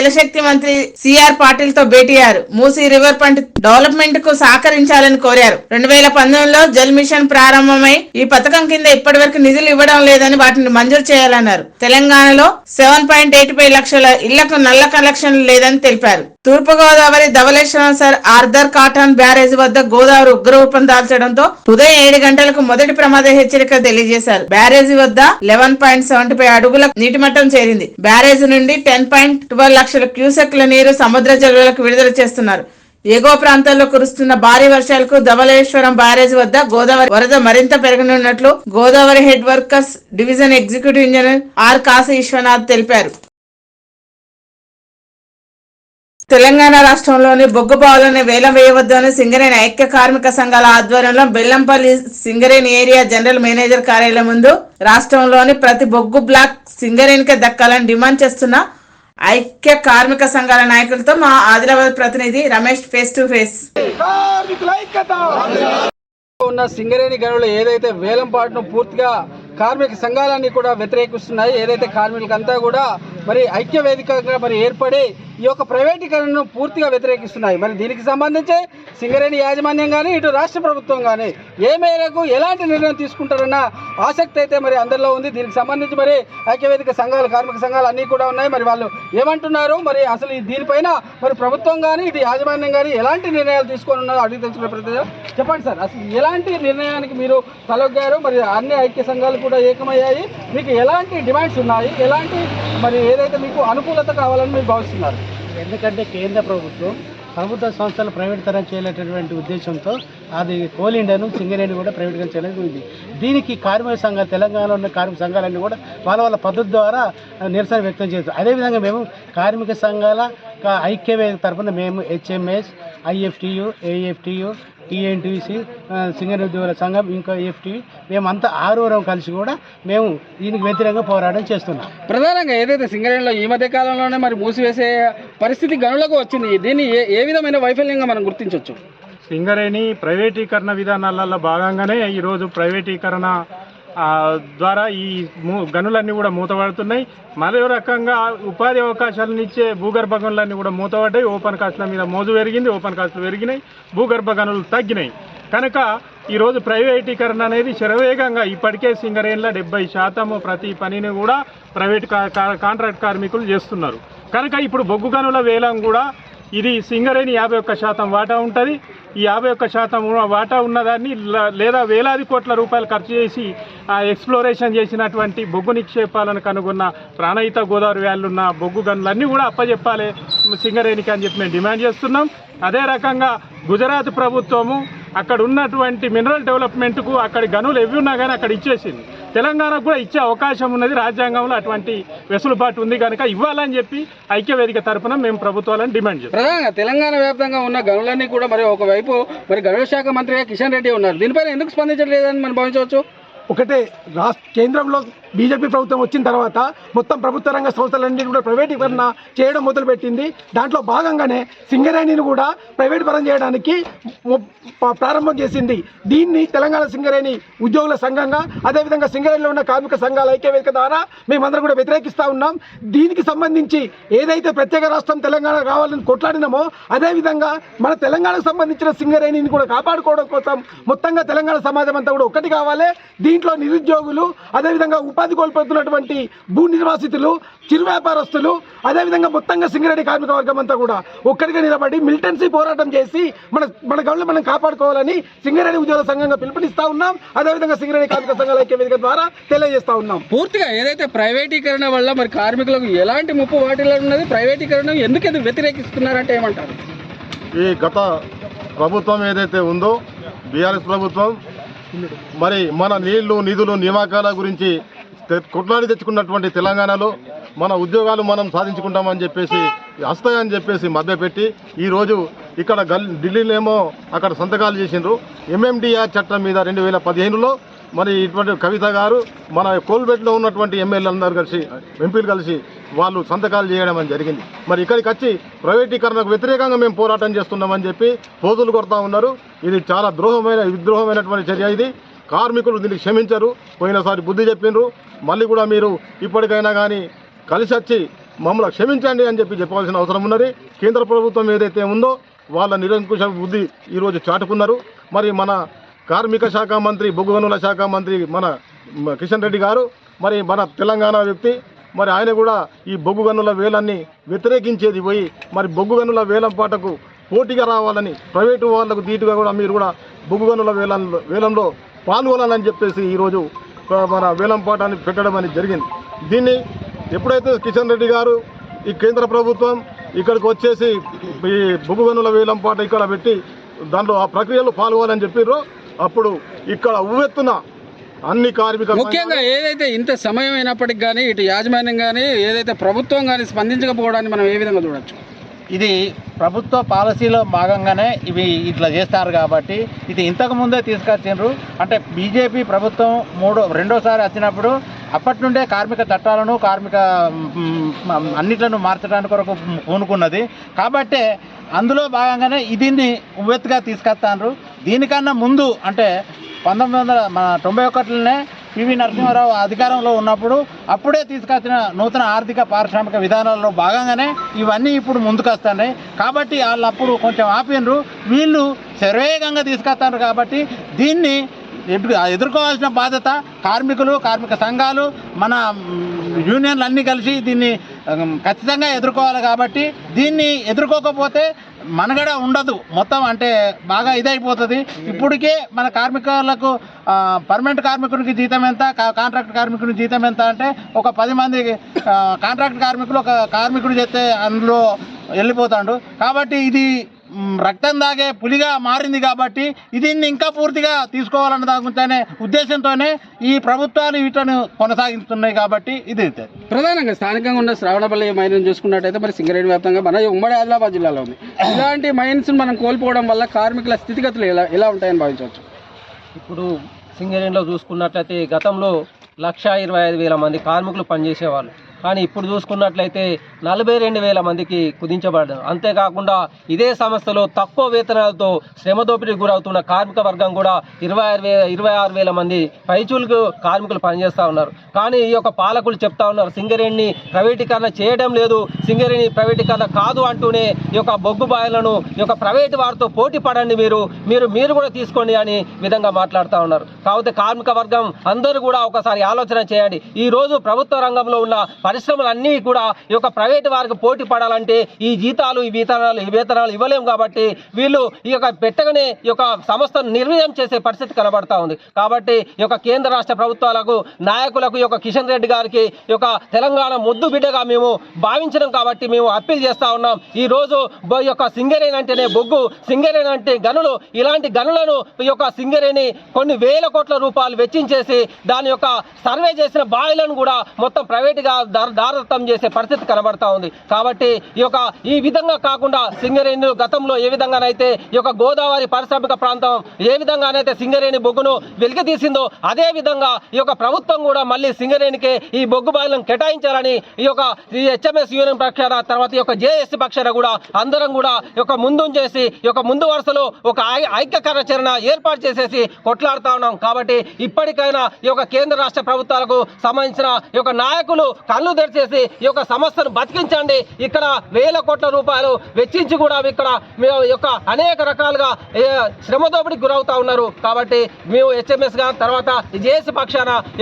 జలశక్తి మంత్రి సిఆర్ పాటిల్ తో భేటీ అయ్యారు. మూసీ రివర్ ఫ్రంట్ డెవలప్మెంట్ కు సహకరించాలని కోరారు. 2019లో జల్ మిషన్ ప్రారంభమై ఈ పథకం కింద ఇప్పటి వరకు నిధులు ఇవ్వడం లేదని వాటిని మంజూరు చేయాలన్నారు. తెలంగాణలో 7.85 లక్షల ఇళ్లకు నల్ల కనెక్షన్లు లేదని తెలిపారు. తూర్పు Godavari Dowleswaram sir Arthur Cotton barrage వద్ద గోదావరి ఉగ్రరూపం దాల్చడంతో ఉదయం 7 గంటలకు మొదటి ప్రమాద హెచ్చరిక తెలియజేశారు. బ్యారేజీ వద్ద 11.75 అడుగుల నీటి మట్టం చేరింది. బ్యారేజీ నుండి 10.12 లక్షల క్యూసెక్ల నీరు సముద్ర జలాలకు విడుదల చేస్తున్నారు. ఎగువ ప్రాంతాల్లో కురుస్తున్న భారీ వర్షాలకు ధవళేశ్వరం బ్యారేజ్ వద్ద గోదావరి వరద మరింత పెరగనున్నట్లు Godavari head workers division executive engineer R Kashi Vishwanath తెలిపారు. తెలంగాణ రాష్ట్రంలోని బొగ్గు బావులను వేలం వేయవద్దని సింగరేణి ఐక్య కార్మిక సంఘాల ఆధ్వర్యంలో Bellampalli Singareni area general manager కార్యాలయం ముందు రాష్ట్రంలోని ప్రతి బొగ్గు బ్లాక్ సింగరేణికే దక్కాలని డిమాండ్ చేస్తున్న ఐక్య కార్మిక సంఘాల నాయకులతో మా ఆదిలాబాద్ ప్రతినిధి రమేష్ ఫేస్ టు ఫేస్. ఉన్న సింగరేణి గనులు ఏదైతే వేలంపాటును పూర్తిగా కార్మిక సంఘాలన్నీ కూడా వ్యతిరేకిస్తున్నాయి. ఏదైతే కార్మికులంతా కూడా మరి ఐక్య వేదికగా మరి ఏర్పడి ఈ యొక్క ప్రైవేటీకరణను పూర్తిగా వ్యతిరేకిస్తున్నాయి. మరి దీనికి సంబంధించి సింగరేణి యాజమాన్యం కానీ ఇటు రాష్ట్ర ప్రభుత్వం కానీ ఏ మేరకు ఎలాంటి నిర్ణయం తీసుకుంటారన్న ఆసక్తి అయితే మరి అందరిలో ఉంది. దీనికి సంబంధించి మరి ఐక్యవేదిక సంఘాలు కార్మిక సంఘాలు అన్నీ కూడా ఉన్నాయి. మరి వాళ్ళు ఏమంటున్నారు, మరి అసలు దీనిపైన మరి ప్రభుత్వం కానీ ఇటు యాజమాన్యం కానీ ఎలాంటి నిర్ణయాలు తీసుకొని ఉన్నారో అడిగి తెలుసుకునే ప్రతి చెప్పండి సార్. అసలు ఎలాంటి నిర్ణయానికి మీరు తలొగ్గారు? మరి అన్ని ఐక్య సంఘాలు కూడా ఏకమయ్యాయి. మీకు ఎలాంటి డిమాండ్స్ ఉన్నాయి, ఎలాంటి మరి ఏదైతే మీకు అనుకూలత కావాలని మీరు భావిస్తున్నారు? ఎందుకంటే కేంద్ర ప్రభుత్వం ప్రభుత్వ సంస్థలు ప్రైవేటీకరణ చేయలేటటువంటి ఉద్దేశంతో అది కోల్ ఇండియాను సింగరేణి కూడా ప్రైవేటీకరణ చేయడానికి ఉంది. దీనికి కార్మిక సంఘాలు తెలంగాణలో ఉన్న కార్మిక సంఘాలన్నీ కూడా వాళ్ళ పద్ధతి ద్వారా నిరసన వ్యక్తం చేస్తారు. అదేవిధంగా మేము కార్మిక సంఘాల ఐక్యవేదిక తరఫున మేము HMS, IFTU, AFTU, TNTC, Singareni ఉద్యోగుల సంఘం, ఇంకా ఎఫ్టీ మేమంతా 6 కలిసి కూడా మేము దీనికి వ్యతిరేకంగా పోరాటం చేస్తున్నాం. ప్రధానంగా ఏదైతే సింగరేణిలో ఈ మధ్య కాలంలోనే మరి మూసివేసే పరిస్థితి గనులకు వచ్చింది, దీన్ని ఏ విధమైన వైఫల్యంగా మనం గుర్తించవచ్చు? సింగరేణి ప్రైవేటీకరణ విధానాలలో భాగంగానే ఈరోజు ప్రైవేటీకరణ ద్వారా ఈ గనులన్నీ కూడా మూతపడుతున్నాయి. మరో రకంగా ఉపాధి అవకాశాలను ఇచ్చే భూగర్భ గనులన్నీ కూడా మూతపడ్డాయి. ఓపెన్ కాస్ట్ల మీద మోజు పెరిగింది, ఓపెన్ కాస్ట్లు పెరిగినాయి, భూగర్భ గనులు తగ్గినాయి. కనుక ఈరోజు ప్రైవేటీకరణ అనేది శరవేగంగా ఇప్పటికే సింగరేణిలో 70% ప్రతి పనిని కూడా ప్రైవేట్ కాంట్రాక్ట్ కార్మికులు చేస్తున్నారు. కనుక ఇప్పుడు బొగ్గు గనుల వేలం కూడా ఇది సింగరేణి 51% వాటా ఉంటుంది. ఈ 51% వాటా ఉన్నదాన్ని లేదా వేలాది కోట్ల రూపాయలు ఖర్చు చేసి ఎక్స్ప్లోరేషన్ చేసినటువంటి బొగ్గు నిక్షేపాలను కనుగొన్న ప్రాణహిత గోదావరి వ్యాలీలో ఉన్న బొగ్గు గనులన్నీ కూడా అప్పచెప్పాలి సింగరేణికి అని చెప్పి మేము డిమాండ్ చేస్తున్నాం. అదే రకంగా గుజరాత్ ప్రభుత్వము అక్కడ ఉన్నటువంటి మినరల్ డెవలప్మెంట్కు అక్కడి గనులు ఎవి ఉన్నా కానీ అక్కడ ఇచ్చేసింది. తెలంగాణకు కూడా ఇచ్చే అవకాశం ఉన్నది, రాజ్యాంగంలో అటువంటి వెసులుబాటు ఉంది కనుక ఇవ్వాలని చెప్పి ఐక్యవేదిక తరఫున మేము ప్రభుత్వాలను డిమాండ్ చేస్తాం. ప్రధానంగా తెలంగాణ వ్యాప్తంగా ఉన్న గనులన్నీ కూడా మరి ఒకవైపు మరి గనుల శాఖ మంత్రిగా కిషన్ రెడ్డి ఉన్నారు. దీనిపైన ఎందుకు స్పందించలేదని మనం భావించవచ్చు? ఒకటే కేంద్రంలో బీజేపీ ప్రభుత్వం వచ్చిన తర్వాత మొత్తం ప్రభుత్వ రంగ సంస్థలన్నీ కూడా ప్రైవేటీకరణ చేయడం మొదలుపెట్టింది. దాంట్లో భాగంగానే సింగరేణిని కూడా ప్రైవేట్ పరం చేయడానికి ప్రారంభం చేసింది. దీన్ని తెలంగాణ సింగరేణి ఉద్యోగుల సంఘంగా అదేవిధంగా సింగరేణిలో ఉన్న కార్మిక సంఘాల ఐక్యవేదిక ద్వారా మేమందరం కూడా వ్యతిరేకిస్తూ ఉన్నాం. దీనికి సంబంధించి ఏదైతే ప్రత్యేక రాష్ట్రం తెలంగాణ కావాలని కొట్లాడినామో అదేవిధంగా మన తెలంగాణకు సంబంధించిన సింగరేణిని కూడా కాపాడుకోవడం కోసం మొత్తంగా తెలంగాణ సమాజం అంతా కూడా ఒకటి కావాలి. దీంట్లో నిరుద్యోగులు అదేవిధంగా ఉపాధి కోల్పోతున్నటువంటి భూ నిర్వాసితులు, చిరు వ్యాపారస్తులు అదేవిధంగా మొత్తంగా సింగరేణి కార్మిక వర్గం అంతా కూడా ఒక్కడిగా నిలబడి మిలిటెన్సీ పోరాటం చేసి మన గనులు మనం కాపాడుకోవాలని సింగరేణి ఉద్యోగ సంఘంగా పిలుపునిస్తా ఉన్నాం. అదేవిధంగా సింగరేణి కార్మిక సంఘాల ఐక్యవేదిక ద్వారా తెలియజేస్తా ఉన్నాం. పూర్తిగా ఏదైతే ప్రైవేటీకరణ వల్ల మరి కార్మికులకు ఎలాంటి ముప్పు వాటిలో ఉన్నది, ప్రైవేటీకరణ ఎందుకు వ్యతిరేకిస్తున్నారంటే ఏమంటారు? ఈ గత ప్రభుత్వం ఏదైతే ఉందో బీఆర్ఎస్ ప్రభుత్వం మరి మన నీళ్లు నిధులు నియామకాల గురించి కొట్లాడి తెచ్చుకున్నటువంటి తెలంగాణలో మన ఉద్యోగాలు మనం సాధించుకుంటామని చెప్పేసి వస్తాయని చెప్పేసి మభ్యపెట్టి ఈరోజు ఇక్కడ ఢిల్లీలో అక్కడ సంతకాలు చేసిండ్రు. ఎంఎండిఆర్ చట్టం మీద 2015లో మరి ఇటువంటి కవిత గారు మన కోల్బెట్లో ఉన్నటువంటి ఎమ్మెల్యేలందరూ కలిసి ఎంపీలు కలిసి వాళ్ళు సంతకాలు చేయడం అని జరిగింది. మరి ఇక్కడికి వచ్చి ప్రైవేటీకరణకు వ్యతిరేకంగా మేము పోరాటం చేస్తున్నామని చెప్పి పోజులు కొడతా ఉన్నారు. ఇది చాలా విద్రోహమైనటువంటి చర్య. ఇది కార్మికులు దీనికి క్షమించరు. పోయినసారి బుద్ధి చెప్పిండ్రు. మళ్ళీ కూడా మీరు ఇప్పటికైనా కానీ కలిసి వచ్చి మమ్మల్ని క్షమించండి అని చెప్పాల్సిన అవసరం ఉన్నది. కేంద్ర ప్రభుత్వం ఏదైతే ఉందో వాళ్ళ నిరంకుశ బుద్ధి ఈరోజు చాటుకున్నారు. మరి మన కార్మిక శాఖ మంత్రి, బొగ్గు గనుల శాఖ మంత్రి మన కిషన్ రెడ్డి గారు, మరి మన తెలంగాణ వ్యక్తి, మరి ఆయన కూడా ఈ బొగ్గు గనుల వేలాన్ని వ్యతిరేకించేది పోయి మరి బొగ్గు గనుల వేలం పాటకు పోటీగా రావాలని, ప్రైవేటు వాళ్ళకు ధీటుగా కూడా మీరు కూడా బొగ్గు గనుల వేలంలో పాల్గొనాలని చెప్పేసి ఈరోజు మన వేలం పాటాన్ని పెట్టడం అనేది జరిగింది. దీన్ని ఎప్పుడైతే కిషన్ రెడ్డి గారు ఈ కేంద్ర ప్రభుత్వం ఇక్కడికి వచ్చేసి ఈ బొగ్గు గనుల వేలం పాట ఇక్కడ పెట్టి దాంట్లో ఆ ప్రక్రియలో పాల్గొనాలని చెప్పారో అప్పుడు ఇక్కడ ఉవ్వెత్తున అన్ని కార్మిక ముఖ్యంగా ఏదైతే ఇంత సమయం అయినప్పటికీ కానీ ఇటు యాజమాన్యం కానీ ఏదైతే ప్రభుత్వం కానీ స్పందించకపోవడాన్ని మనం ఏ విధంగా చూడొచ్చు? ఇది ప్రభుత్వ పాలసీలో భాగంగానే ఇవి ఇట్లా చేస్తారు కాబట్టి ఇది ఇంతకుముందే తీసుకొచ్చిండ్రు. అంటే బీజేపీ ప్రభుత్వం రెండోసారి వచ్చినప్పుడు అప్పటి నుండే కార్మిక చట్టాలను అన్నిట్లను మార్చడానికి కొరకు పూనుకున్నది కాబట్టి అందులో భాగంగానే దీన్ని ఉవ్వెత్తుగా తీసుకొస్తాండ్రు. దీనికన్నా ముందు అంటే 1991లోనే పివి నరసింహారావు అధికారంలో ఉన్నప్పుడు అప్పుడే తీసుకొచ్చిన నూతన ఆర్థిక పారిశ్రామిక విధానాల్లో భాగంగానే ఇవన్నీ ఇప్పుడు ముందుకు వస్తున్నాయి కాబట్టి వాళ్ళు అప్పుడు కొంచెం ఆపినరు, వీళ్ళు శరవేగంగా తీసుకొస్తారు కాబట్టి దీన్ని ఎదుర్కోవాల్సిన బాధ్యత కార్మికులు, కార్మిక సంఘాలు, మన యూనియన్లు అన్నీ కలిసి దీన్ని ఖచ్చితంగా ఎదుర్కోవాలి. కాబట్టి దీన్ని ఎదుర్కోకపోతే మనగడ ఉండదు, మొత్తం అంటే బాగా ఇదైపోతుంది. ఇప్పటికే మన కార్మికులకు పర్మనెంట్ కార్మికుడికి జీతం ఎంత, కాంట్రాక్ట్ కార్మికుడికి జీతం ఎంత అంటే ఒక 10 మంది కాంట్రాక్ట్ కార్మికులు ఒక కార్మికుడు చేస్తే అందులో వెళ్ళిపోతాడు. కాబట్టి ఇది రక్తం దాగే పులిగా మారింది కాబట్టి దీన్ని ఇంకా పూర్తిగా తీసుకోవాలన్న దానితోనే ఉద్దేశంతోనే ఈ ప్రభుత్వాలు వీటిని కొనసాగిస్తున్నాయి. కాబట్టి ఇది ప్రధానంగా స్థానికంగా ఉన్న శ్రావణపల్లి మైన్స్ చూసుకున్నట్టయితే మరి సింగరేణి వ్యాప్తంగా మన ఉమ్మడి ఆదిలాబాద్ జిల్లాలో ఉంది. ఇలాంటి మైన్స్ మనం కోల్పోవడం వల్ల కార్మికుల స్థితిగతులు ఎలా ఉంటాయని భావించవచ్చు? ఇప్పుడు సింగరేణిలో చూసుకున్నట్లయితే గతంలో 1,25,000 మంది కార్మికులు పనిచేసేవాళ్ళు, కానీ ఇప్పుడు చూసుకున్నట్లయితే 42,000 మందికి కుదించబడ్డారు. అంతేకాకుండా ఇదే సంస్థలో తక్కువ వేతనాలతో శ్రమ దోపిడీకి గురవుతున్న కార్మిక వర్గం కూడా 26,000 మంది పైచూలుకు కార్మికులు పనిచేస్తూ ఉన్నారు. కానీ ఈ యొక్క పాలకులు చెప్తా ఉన్నారు సింగరేణిని ప్రైవేటీకరణ చేయడం లేదు, సింగరేణి ప్రైవేటీకరణ కాదు అంటూనే ఈ యొక్క బొగ్గు బాయలను ఈ యొక్క ప్రైవేటు వారితో పోటీ పడండి, మీరు కూడా తీసుకోండి అని విధంగా మాట్లాడుతూ ఉన్నారు. కాకపోతే కార్మిక వర్గం అందరూ కూడా ఒకసారి ఆలోచన చేయండి. ఈ రోజు ప్రభుత్వ రంగంలో ఉన్న పరిశ్రమలన్నీ కూడా ఈ యొక్క ప్రైవేటు వారికి పోటీ పడాలంటే ఈ జీతాలు ఈ వేతనాలు ఇవ్వలేము కాబట్టి వీళ్ళు ఈ యొక్క పెట్టగానే ఈ యొక్క సంస్థను నిర్వీర్యం చేసే పరిస్థితి కనబడతా ఉంది. కాబట్టి ఈ యొక్క కేంద్ర రాష్ట్ర ప్రభుత్వాలకు నాయకులకు ఈ యొక్క కిషన్ రెడ్డి గారికి ఈ యొక్క తెలంగాణ ముద్దు బిడ్డగా మేము భావించడం కాబట్టి మేము అప్పీల్ చేస్తా ఉన్నాం. ఈ రోజు ఈ యొక్క సింగరేణి అంటేనే బొగ్గు, సింగరేణి అంటే గనులు, ఇలాంటి గనులను ఈ యొక్క సింగరేణి కొన్ని వేల కోట్ల రూపాయలు వెచ్చించేసి దాని యొక్క సర్వే చేసిన బాయిలను కూడా మొత్తం ప్రైవేటుగా దారదత్తం చేసే పరిస్థితి కనబడతా ఉంది. కాబట్టి ఈ విధంగా కాకుండా సింగరేణి గతంలో ఏ విధంగానైతే ఈ యొక్క గోదావరి పారిశ్రామిక ప్రాంతం ఏ విధంగానైతే సింగరేణి బొగ్గును వెలికి తీసిందో అదే విధంగా ఈ యొక్క ప్రభుత్వం కూడా మళ్ళీ సింగరేణికి ఈ బొగ్గు బాయిలను కేటాయించాలని ఈ హెచ్ఎంఎస్ యూనియన్ పక్షాన తర్వాత ఈ యొక్క జేఎస్సీ పక్షాన కూడా అందరం కూడా ఈ యొక్క ముందుంచేసి ఈ యొక్క ముందు వరుసలో ఒక ఐక్య కార్యాచరణ ఏర్పాటు చేసేసి కొట్లాడుతా ఉన్నాం. కాబట్టి ఇప్పటికైనా ఈ యొక్క కేంద్ర రాష్ట్ర ప్రభుత్వాలకు సంబంధించిన ఈ యొక్క నాయకులు కళ్ళు తెరిచేసి ఈ యొక్క సంస్థను బతికించండి. ఇక్కడ వేల కోట్ల రూపాయలు వెచ్చించి కూడా ఇక్కడ యొక్క అనేక రకాలుగా శ్రమ దోపిడీకి గురవుతా ఉన్నారు. కాబట్టి మేము హెచ్ఎంఎస్ గా తర్వాత జేఏసీ పక్షాన ఈ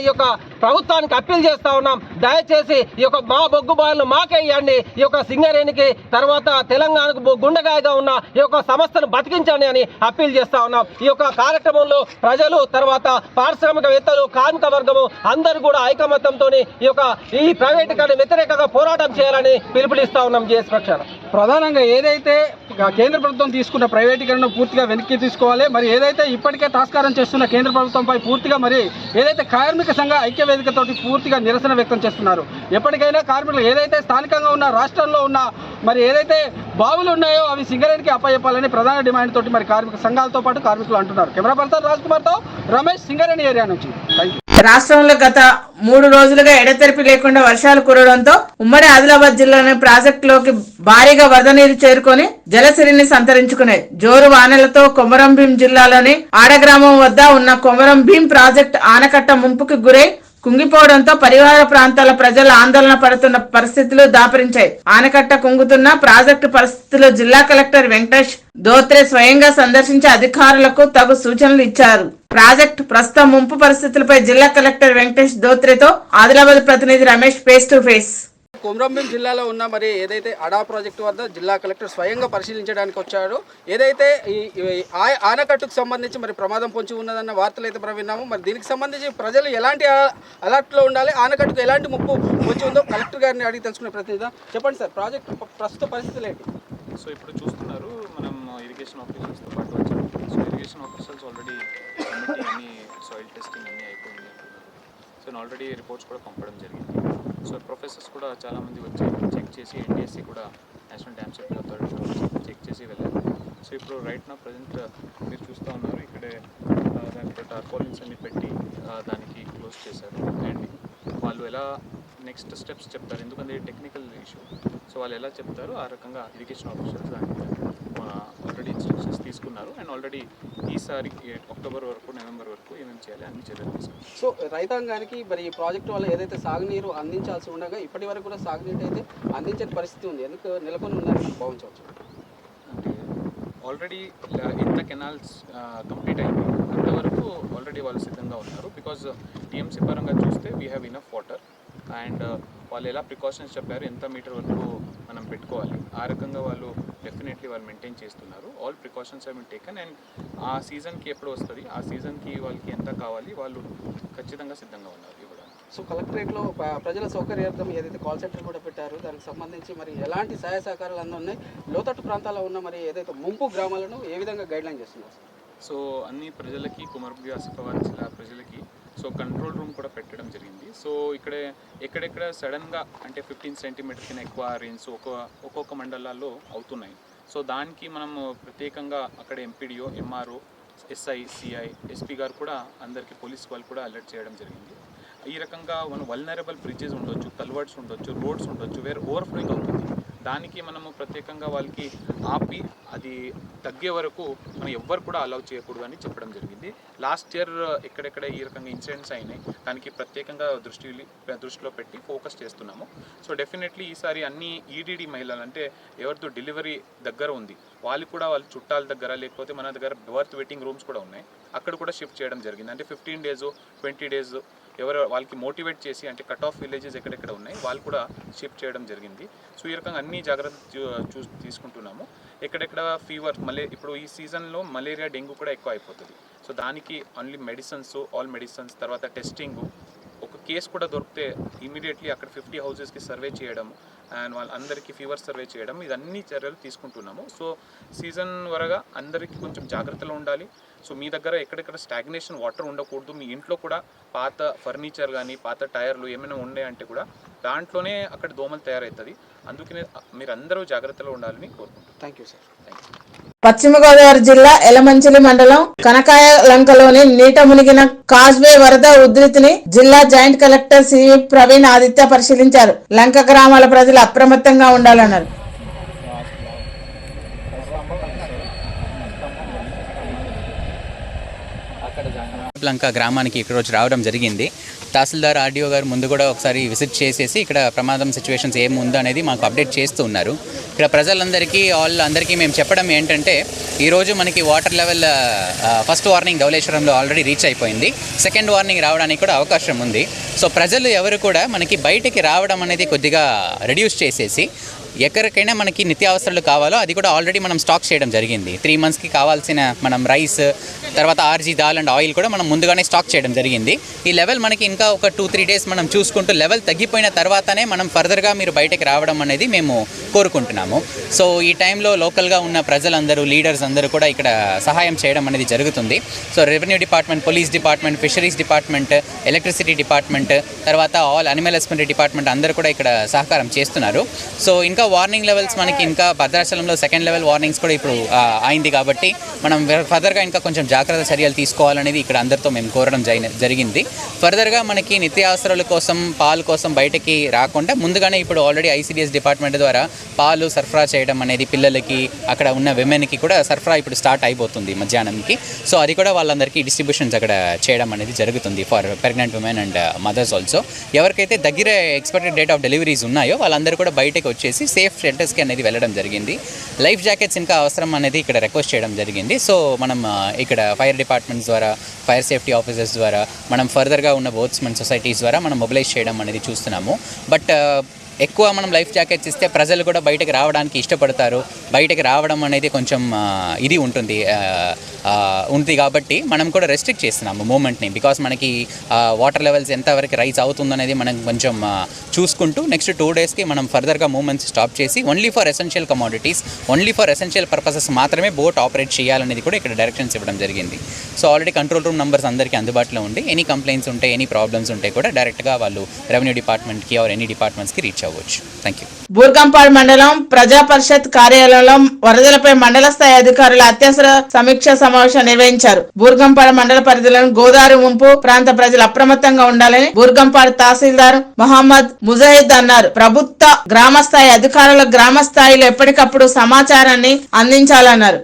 యొక్క ప్రభుత్వానికి అప్పీల్ చేస్తా ఉన్నాం. దయచేసి ఈ యొక్క మా బొగ్గు బాయలను మాకే ఇవ్వండి, ఈ యొక్క సింగరేణికి తర్వాత తెలంగాణకు గుండెగాయగా ఉన్న ఈ యొక్క సంస్థను బతికించండి అని అప్పీల్ చేస్తా ఉన్నాం. ఈ యొక్క కార్యక్రమంలో ప్రజలు తర్వాత పారిశ్రామికవేత్తలు కార్మిక వర్గము అందరూ కూడా ఐకమత్యంతో ఈ ప్రైవేటీకరణ వ్యతిరేకంగా పోరాటం చేయాలని పిలుపునిస్తా ఉన్నాం జేఎస్ పక్షాన. ప్రధానంగా ఏదైతే కేంద్ర ప్రభుత్వం తీసుకున్న ప్రైవేటీకరణను పూర్తిగా వెనక్కి తీసుకోవాలి. మరి ఏదైతే ఇప్పటికే తాస్కారం చేస్తున్న కేంద్ర ప్రభుత్వంపై పూర్తిగా మరి ఏదైతే కార్మిక సంఘ ఐక్య వేదికతోటి పూర్తిగా నిరసన వ్యక్తం చేస్తున్నారు. ఎప్పటికైనా కార్మికులు ఏదైతే స్థానికంగా ఉన్న రాష్ట్రంలో ఉన్న మరి ఏదైతే బావులు ఉన్నాయో అవి సింగరేణికి అప్పచెప్పాలని ప్రధాన డిమాండ్ తోటి మరి కార్మిక సంఘాలతో పాటు కార్మికులు అంటున్నారు. కెమెరా పర్సన్ రాజ్ కుమార్ తో రమేష్, సింగరేణి ఏరియా నుంచి. రాష్ట్రంలో గత 3 రోజులుగా ఎడతెరిపి లేకుండా వర్షాలు కురవడంతో ఉమ్మడి ఆదిలాబాద్ జిల్లాలోని ప్రాజెక్టులోకి భారీగా వరద నీరు చేరుకొని జలసిరిని సంతరించుకున్నాయి. జోరు వానలతో కొమరంభీం జిల్లాలోని ఆడగ్రామం వద్ద ఉన్న కొమరంభీం ప్రాజెక్టు ఆనకట్ట ముంపుకు గురై కుంగిపోవడంతో పరివార ప్రాంతాల ప్రజలు ఆందోళన పడుతున్న పరిస్థితులు దాపరించాయి. ఆనకట్ట కుంగుతున్న ప్రాజెక్టు పరిస్థితులు జిల్లా కలెక్టర్ వెంకటేష్ దోత్రే స్వయంగా సందర్శించి అధికారులకు తగు సూచనలు ఇచ్చారు. ప్రాజెక్టు ప్రస్తుతం ముంపు పరిస్థితులపై జిల్లా కలెక్టర్ వెంకటేష్ దోత్రేతో ఆదిలాబాద్ ప్రతినిధి Ramesh face to face. Komaram Bheem జిల్లాలో ఉన్న మరి ఏదైతే అడా ప్రాజెక్టు వద్ద జిల్లా కలెక్టర్ స్వయంగా పరిశీలించడానికి వచ్చాడు. ఏదైతే ఈ ఆనకట్టుకు సంబంధించి మరి ప్రమాదం పొంచి ఉన్నదన్న వార్తలు అయితే మనం విన్నాము. మరి దీనికి సంబంధించి ప్రజలు ఎలాంటి అలర్ట్లో ఉండాలి, ఆనకట్టుకు ఎలాంటి ముప్పు పొంచి ఉందో కలెక్టర్ గారిని అడిగి తెలుసుకునే ప్రతినిధి. చెప్పండి సార్, ప్రాజెక్టు ప్రస్తుత పరిస్థితులు ఏంటి? సో ఇప్పుడు చూస్తున్నారు మనం ఇరిగేషన్ ఆఫీసర్స్తో పాటు వచ్చాము. సో ఇరిగేషన్ ఆఫీసర్స్ ఆల్రెడీ అన్ని సాయిల్ టెస్టింగ్ అన్నీ అయిపోయింది. సో ఆల్రెడీ రిపోర్ట్స్ కూడా పంపడం జరిగింది. సో ప్రొఫెసర్స్ కూడా చాలామంది వచ్చి చెక్ చేసి ఎన్డిఎస్సి కూడా national dam safety authority check చేసి వెళ్ళారు. సో ఇప్పుడు రైట్ నా ప్రజెంట్ మీరు చూస్తూ ఉన్నారు, ఇక్కడే దానికి టార్పాలిన్స్ అన్ని పెట్టి దానికి క్లోజ్ చేశారు. అండ్ వాళ్ళు ఎలా నెక్స్ట్ స్టెప్స్ చెప్తారు, ఎందుకంటే టెక్నికల్ ఇష్యూ. సో వాళ్ళు ఎలా చెప్తారో ఆ రకంగా ఇరిగేషన్ ఆఫీసర్స్ దానికి ఆల్రెడీ ఇన్స్ట్రక్షన్స్ తీసుకున్నారు. అండ్ ఆల్రెడీ ఈసారి అక్టోబర్ వరకు నవంబర్ వరకు ఏమేమి చేయాలి అన్ని చర్యలు తీసుకున్నారు. సో రైతాంగానికి మరి ఈ ప్రాజెక్టు వల్ల ఏదైతే సాగునీరు అందించాల్సి ఉండగా ఇప్పటి వరకు కూడా సాగునీరు అయితే అందించే పరిస్థితి ఉంది. ఎందుకు నెలకొని ఉందని భావించవచ్చు? అంటే ఆల్రెడీ ఎంత కెనాల్స్ కంప్లీట్ అయింది అప్పటి వరకు ఆల్రెడీ వాళ్ళు సిద్ధంగా ఉన్నారు. బికాజ్ టీఎంసీ పరంగా చూస్తే we have enough water. And వాళ్ళు ఎలా ప్రికాషన్స్ చెప్పారు, ఎంత మీటర్ వరకు మనం పెట్టుకోవాలి, ఆ రకంగా వాళ్ళు డెఫినెట్లీ వాళ్ళు మెయింటైన్ చేస్తున్నారు. All precautions have been taken. And ఆ సీజన్కి ఎప్పుడు వస్తుంది, ఆ సీజన్కి వాళ్ళకి ఎంత కావాలి వాళ్ళు ఖచ్చితంగా సిద్ధంగా ఉన్నారు ఇవ్వడానికి. సో కలెక్టరేట్లో ప్రజల సౌకర్యార్థం ఏదైతే కాల్ సెంటర్ కూడా పెట్టారు, దానికి సంబంధించి మరి ఎలాంటి సహాయ సహకారాలు అన్నీ ఉన్నాయి, లోతట్టు ప్రాంతాల్లో ఉన్న మరి ఏదైతే ముంపు గ్రామాలను ఏ విధంగా గైడ్లైన్ చేస్తున్నారు? సో అన్ని ప్రజలకి, కుమరంభీం ఆసిఫాబాద్ జిల్లా ప్రజలకి సో కంట్రోల్ రూమ్ కూడా పెట్టడం జరిగింది. సో ఎక్కడెక్కడ సడన్గా అంటే 15 సెంటీమీటర్ కింద ఎక్కువ రెయిన్స్ ఒక్కొక్క మండలాల్లో అవుతున్నాయి. సో దానికి మనము ప్రత్యేకంగా అక్కడ MPDO, MRO, SI, CI, SP గారు కూడా అందరికీ పోలీస్ వాళ్ళు కూడా అలర్ట్ చేయడం జరిగింది. ఈ రకంగా మనం వల్నరబుల్ బ్రిడ్జెస్ ఉండొచ్చు, కల్వర్ట్స్ ఉండొచ్చు, రోడ్స్ ఉండొచ్చు వేర్ ఓవర్ఫ్లోయింగ్ అవుతుంది. దానికి మనము ప్రత్యేకంగా వాళ్ళకి ఆపి అది తగ్గే వరకు మనం ఎవ్వరు కూడా అలౌ చేయకూడదు అని చెప్పడం జరిగింది. లాస్ట్ ఇయర్ ఎక్కడెక్కడ ఈ రకంగా ఇన్సిడెంట్స్ అయినాయి, దానికి ప్రత్యేకంగా దృష్టిలో పెట్టి ఫోకస్ చేస్తున్నాము. సో డెఫినెట్లీ ఈసారి అన్ని ఈడీడీ మహిళలు అంటే ఎవరితో డెలివరీ దగ్గర ఉంది వాళ్ళు కూడా వాళ్ళ చుట్టాల దగ్గర లేకపోతే మన దగ్గర బర్త్ వెయిటింగ్ రూమ్స్ కూడా ఉన్నాయి, అక్కడ కూడా షిఫ్ట్ చేయడం జరిగింది. అంటే 15 days 20 days ఎవరు వాళ్ళకి మోటివేట్ చేసి అంటే కట్ ఆఫ్ విలేజెస్ ఎక్కడెక్కడ ఉన్నాయి వాళ్ళు కూడా షిఫ్ట్ చేయడం జరిగింది. సో ఈ రకంగా అన్ని జాగ్రత్తలు తీసుకుంటున్నాము. ఎక్కడెక్కడ ఫీవర్ ఇప్పుడు ఈ సీజన్లో మలేరియా, డెంగ్యూ కూడా ఎక్కువ అయిపోతుంది. సో దానికి ఓన్లీ ఆల్ మెడిసిన్స్ తర్వాత టెస్టింగ్, ఒక కేసు కూడా దొరికితే ఇమీడియట్లీ అక్కడ 50 houses సర్వే చేయడం అండ్ వాళ్ళందరికీ ఫీవర్ సర్వే చేయడం, ఇదన్నీ చర్యలు తీసుకుంటున్నాము. సో సీజన్ వరగా అందరికీ కొంచెం జాగ్రత్తలో ఉండాలి. సో మీ దగ్గర ఎక్కడెక్కడ స్టాగ్నేషన్ వాటర్ ఉండకూడదు. మీ ఇంట్లో కూడా పాత ఫర్నిచర్ కానీ పాత టైర్లు ఏమైనా ఉన్నాయంటే కూడా దాంట్లోనే అక్కడ దోమలు తయారవుతుంది. అందుకనే మీరు అందరూ జాగ్రత్తలో ఉండాలని కోరుకుంటున్నాను. Thank you sir. పశ్చిమ గోదావరి జిల్లా ఎలమంచిలి మండలం కనకాయ లంకలోని నీట మునిగిన కాజ్వే వరద ఉధృతిని జిల్లా joint collector CV Praveen Aditya పరిశీలించారు. లంక గ్రామాల ప్రజలు అప్రమత్తంగా ఉండాలన్నారు. లంక గ్రామానికి ఇక్కడ రోజు రావడం జరిగింది. తహసీల్దార్, ఆర్డీఓ గారు ముందు కూడా ఒకసారి విజిట్ చేసేసి ఇక్కడ ప్రమాదం సిచ్యువేషన్స్ ఏముందో అనేది మాకు అప్డేట్ చేస్తూ ఉన్నారు. ఇక్కడ ప్రజలందరికీ అందరికీ మేము చెప్పడం ఏంటంటే ఈరోజు మనకి వాటర్ లెవెల్ ఫస్ట్ వార్నింగ్ ధవళేశ్వరంలో ఆల్రెడీ రీచ్ అయిపోయింది. సెకండ్ వార్నింగ్ రావడానికి కూడా అవకాశం ఉంది. సో ప్రజలు ఎవరు కూడా మనకి బయటికి రావడం అనేది కొద్దిగా రెడ్యూస్ చేసేసి ఎక్కడికైనా మనకి నిత్యావసరాలు కావాలో అది కూడా ఆల్రెడీ మనం స్టాక్ చేయడం జరిగింది. 3 monthsకి కావాల్సిన మనం రైస్, తర్వాత ఆర్జీ దాల్ అండ్ ఆయిల్ కూడా మనం ముందుగానే స్టాక్ చేయడం జరిగింది. ఈ లెవెల్ మనకి ఇంకా ఒక 2-3 days మనం చూసుకుంటూ లెవెల్ తగ్గిపోయిన తర్వాతనే మనం ఫర్దర్గా మీరు బయటకు రావడం అనేది మేము కోరుకుంటున్నాము. సో ఈ టైంలో లోకల్గా ఉన్న ప్రజలందరూ, లీడర్స్ అందరూ కూడా ఇక్కడ సహాయం చేయడం అనేది జరుగుతుంది. So revenue department, police department, fisheries department, electricity department, తర్వాత ఆల్ అనిమల్ హస్బెండరీ డిపార్ట్మెంట్ అందరూ కూడా ఇక్కడ సహకారం చేస్తున్నారు. సో ఇంకా వార్నింగ్ లెవెల్స్ మనకి ఇంకా భద్రాచలంలో సెకండ్ లెవెల్ వార్నింగ్స్ కూడా ఇప్పుడు అయింది కాబట్టి మనం ఫర్దర్గా ఇంకా కొంచెం జాగ్రత్త చర్యలు తీసుకోవాలనేది ఇక్కడ అందరితో మేము కోరడం జరిగింది. ఫర్దర్గా మనకి నిత్యావసరాల కోసం పాలు కోసం బయటకి రాకుండా ముందుగానే ఇప్పుడు ఆల్రెడీ ICDS డిపార్ట్మెంట్ ద్వారా పాలు సరఫరా చేయడం అనేది పిల్లలకి అక్కడ ఉన్న విమెన్కి కూడా సరఫరా ఇప్పుడు స్టార్ట్ అయిపోతుంది మధ్యాహ్నంకి. సో అది కూడా వాళ్ళందరికీ డిస్ట్రిబ్యూషన్స్ అక్కడ చేయడం అనేది జరుగుతుంది for pregnant women and mothers also. ఎవరికైతే దగ్గర ఎక్స్పెక్టెడ్ డేట్ ఆఫ్ డెలివరీస్ ఉన్నాయో వాళ్ళందరూ కూడా బయటకు వచ్చేసి సేఫ్ షెల్టర్స్కి అనేది వెళ్ళడం జరిగింది. లైఫ్ జాకెట్స్ ఇంకా అవసరం అనేది ఇక్కడ రిక్వెస్ట్ చేయడం జరిగింది. సో మనం ఇక్కడ ఫైర్ డిపార్ట్మెంట్స్ ద్వారా, ఫైర్ సేఫ్టీ ఆఫీసర్స్ ద్వారా, మనం ఫర్దర్గా ఉన్న బోట్స్మెన్ సొసైటీస్ ద్వారా మనం మొబిలైజ్ చేయడం అనేది చూస్తున్నాము. బట్ ఎక్కువ మనం లైఫ్ జాకెట్స్ ఇస్తే ప్రజలు కూడా బయటకు రావడానికి ఇష్టపడతారు. బయటకు రావడం అనేది కొంచెం ఇది ఉంటుంది కాబట్టి మనం కూడా రెస్ట్రిక్ట్ చేస్తున్నాము మూమెంట్ని. బికాస్ మనకి వాటర్ లెవెల్స్ ఎంతవరకు రైజ్ అవుతుందనేది మనం కొంచెం చూసుకుంటూ నెక్స్ట్ 2 డేస్కి మనం ఫర్దర్గా మూమెంట్స్ స్టాప్ చేసి only for essential commodities, only for essential purposes మాత్రమే బోట్ ఆపరేట్ చేయాలనేది కూడా ఇక్కడ డైరెక్షన్స్ ఇవ్వడం జరిగింది. So already control room numbers అందరికీ అందుబాటులో ఉండి ఎనీ కంప్లైంట్స్ ఉంటే, ఎనీ ప్రాబ్లమ్స్ ఉంటే కూడా డైరెక్ట్గా వాళ్ళు రెవెన్యూ డిపార్ట్మెంట్కి ఆర్ ఎనీ డిపార్ట్మెంట్స్కి రీచ్ అవ్వచ్చు. Thank you. బూర్గంపాడు మండలం ప్రజా పరిషత్ కార్యాలయంలో వరదలపై మండల స్థాయి అధికారుల అత్యవసర సమీక్ష సమావేశం నిర్వహించారు. బూర్గంపాడు మండల పరిధిలోని గోదావరి ముంపు ప్రాంత ప్రజలు అప్రమత్తంగా ఉండాలని బూర్గంపాడు తహసీల్దార్ మహమ్మద్ ముజాహిద్ అన్నారు. ప్రభుత్వ గ్రామ స్థాయి అధికారుల గ్రామ స్థాయిలో ఎప్పటికప్పుడు సమాచారాన్ని అందించాలన్నారు.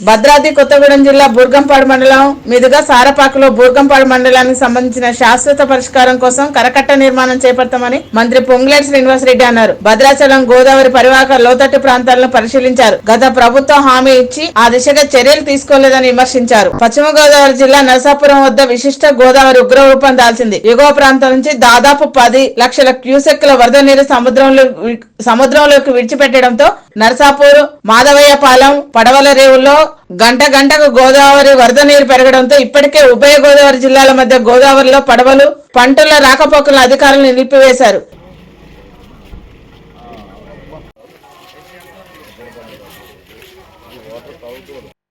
భద్రాద్రి కొత్తగూడెం జిల్లా బూర్గంపాడు మండలం మీదుగా సారపాకలో బూర్గంపాడు మండలానికి సంబంధించిన శాశ్వత పరిష్కారం కోసం కరకట్ట నిర్మాణం చేపడతామని మంత్రి పొంగులేటి శ్రీనివాసరెడ్డి అన్నారు. భద్రాచలం గోదావరి పరివాహక లోతట్టు ప్రాంతాలను పరిశీలించారు. గత ప్రభుత్వం హామీ ఇచ్చి ఆ దిశగా చర్యలు తీసుకోలేదని విమర్శించారు. పశ్చిమ గోదావరి జిల్లా నరసాపురం వద్ద విశిష్ట గోదావరి ఉగ్రరూపం దాల్చింది. ఎగువ ప్రాంతం నుంచి దాదాపు 10 లక్షల క్యూసెక్ల వరద నీరు సముద్రంలోకి విడిచిపెట్టడంతో నరసాపూర్, మాధవయ్యపాలెం, పడవల రేవుల్లో గంటకు గోదావరి వరద నీరు పెరగడంతో ఇప్పటికే ఉభయ గోదావరి జిల్లాల మధ్య గోదావరిలో పడవలు, పంటల రాకపోకలను అధికారులు నిలిపివేశారు.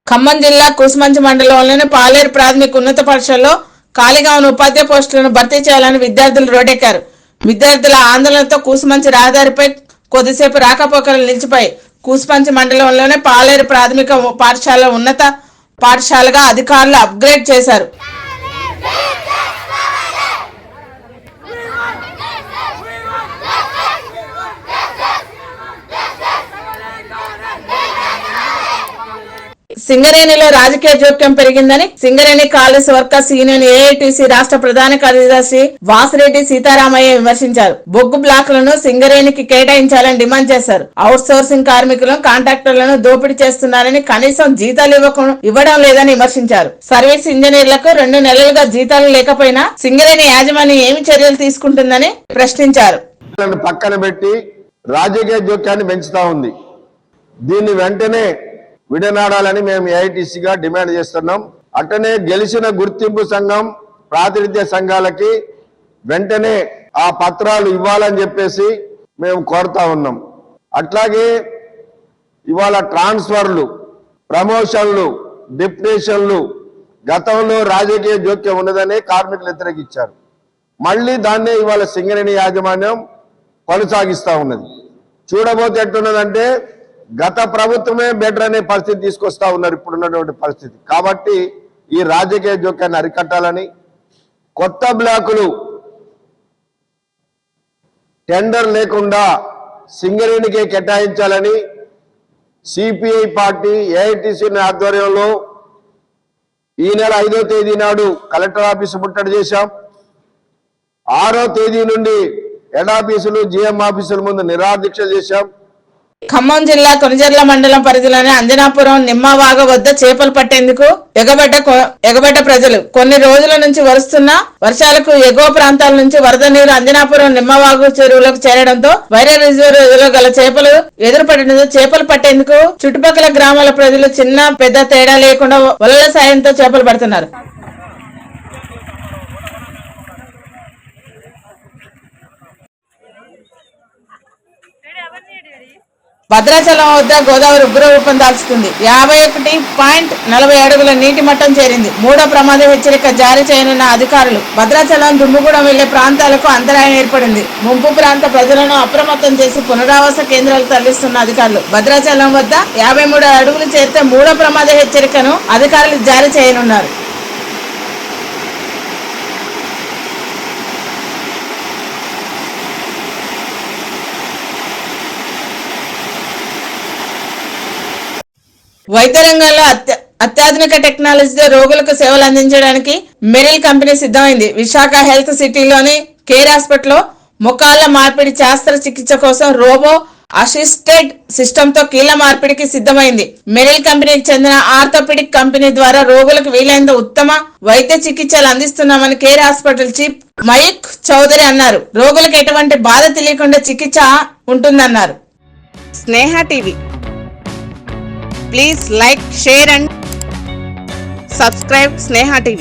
ఖమ్మం జిల్లా కూసుమంచి మండలంలోని పాలేరు ప్రాథమిక ఉన్నత పాఠశాలలో ఖాళీగా ఉన్న ఉపాధ్యాయ పోస్టులను భర్తీ చేయాలని విద్యార్థులు రోడ్డెక్కారు. విద్యార్థుల ఆందోళనతో కూసుమంచి రహదారిపై కొద్దిసేపు రాకపోకలు నిలిచిపోయి కూసుమంచి మండలంలోనే పాలేరు ప్రాథమిక పాఠశాల ఉన్నత పాఠశాలగా అధికారులు అప్గ్రేడ్ చేశారు. సింగరేణిలో రాజకీయ జోక్యం పెరిగిందని Singareni college workers union AITC రాష్ట్ర ప్రధాన కార్యదర్శి వాసిరెడ్డి సీతారామయ్య విమర్శించారు. బొగ్గు బ్లాక్లను సింగరేణికి కేటాయించాలని డిమాండ్ చేశారు. అవుట్ సోర్సింగ్ కార్మికులను, కాంట్రాక్టర్లను దోపిడీ చేస్తున్నారని, కనీసం జీతాలు ఇవ్వడం లేదని విమర్శించారు. సర్వీస్ ఇంజనీర్లకు 2 నెలలుగా జీతాలు లేకపోయినా సింగరేణి యాజమాన్యం ఏమి చర్యలు తీసుకుంటుందని ప్రశ్నించారు. పక్కన పెట్టి రాజకీయ జోక్యాన్ని పెంచుతా ఉంది. దీన్ని వెంటనే విడనాడాలని మేము AITCగా డిమాండ్ చేస్తున్నాం. అట్టనే గెలిచిన గుర్తింపు సంఘం, ప్రాతినిధ్య సంఘాలకి వెంటనే ఆ పత్రాలు ఇవ్వాలని చెప్పేసి మేము కోరుతా ఉన్నాం. అట్లాగే ఇవాళ ట్రాన్స్ఫర్లు, ప్రమోషన్లు, డిప్యుటేషన్లు గతంలో రాజకీయ జోక్యం ఉన్నదని కార్మికులు వ్యతిరేకించారు. మళ్ళీ దాన్నే ఇవాళ సింగరేణి యాజమాన్యం కొనసాగిస్తా ఉన్నది. చూడబోతే ఎట్టున్నదంటే గత ప్రభుత్వమే బెటర్ అనే పరిస్థితి తీసుకొస్తా ఉన్నారు ఇప్పుడున్నటువంటి పరిస్థితి. కాబట్టి ఈ రాజకీయ జోక్యాన్ని అరికట్టాలని, కొత్త బ్లాకులు టెండర్ లేకుండా సింగరేణికే కేటాయించాలని CPI పార్టీ AITC ఆధ్వర్యంలో ఈ నెల 5వ తేదీ నాడు కలెక్టర్ ఆఫీసు ముట్టడి చేశాం. 6వ తేదీ నుండి హెడ్ ఆఫీసులు, GM ఆఫీసుల ముందు నిరాదీక్ష చేశాం. ఖమ్మం జిల్లా కొనిజర్ల మండలం పరిధిలోని అంజనాపురం నిమ్మవాగ వద్ద చేపలు పట్టేందుకు ఎగబడ్డ ప్రజలు. కొన్ని రోజుల నుంచి వరుస్తున్న వర్షాలకు ఎగువ ప్రాంతాల నుంచి వరద నీరు అంజనాపురం నిమ్మవాగు చెరువులకు చేరడంతో వైరా రిజర్వ్ గల చేపలు ఎదురుపడడంతో చేపలు పట్టేందుకు చుట్టుపక్కల గ్రామాల ప్రజలు చిన్న పెద్ద తేడా లేకుండా వలల సాయంతో చేపలు పడుతున్నారు. భద్రాచలం వద్ద గోదావరి ఉగ్రరూపం దాల్చుతుంది. 51.40 అడుగుల నీటి మట్టం చేరింది. 3వ ప్రమాద హెచ్చరిక జారీ చేయనున్న అధికారులు. భద్రాచలం దుమ్ముగూడెం వెళ్లే ప్రాంతాలకు అంతరాయం ఏర్పడింది. ముంపు ప్రాంత ప్రజలను అప్రమత్తం చేసి పునరావాస కేంద్రాలకు తరలిస్తున్న అధికారులు. భద్రాచలం వద్ద 53 అడుగులు చేరితే 3వ ప్రమాద హెచ్చరికను అధికారులు జారీ చేయనున్నారు. వైద్య రంగంలో అత్యాధునిక టెక్నాలజీతో రోగులకు సేవలు అందించడానికి మెరిల్ కంపెనీ సిద్ధమైంది. విశాఖ హెల్త్ సిటీలోని కేర్ హాస్పిటల్లో మోకాళ్ల మార్పిడి శస్త్రచికిత్స కోసం రోబో అసిస్టెడ్ సిస్టమ్ తో కీళ్ల మార్పిడికి సిద్ధమైంది. మెరిల్ కంపెనీకి చెందిన ఆర్థోపెడిక్ కంపెనీ ద్వారా రోగులకు వీలైనంత ఉత్తమ వైద్య చికిత్సలు అందిస్తున్నామని Care hospital chief Mayuk Chowdary అన్నారు. రోగులకు ఎటువంటి బాధ తెలియకుండా చికిత్స ఉంటుందన్నారు. Sneha TV, please like, share and subscribe Sneha TV.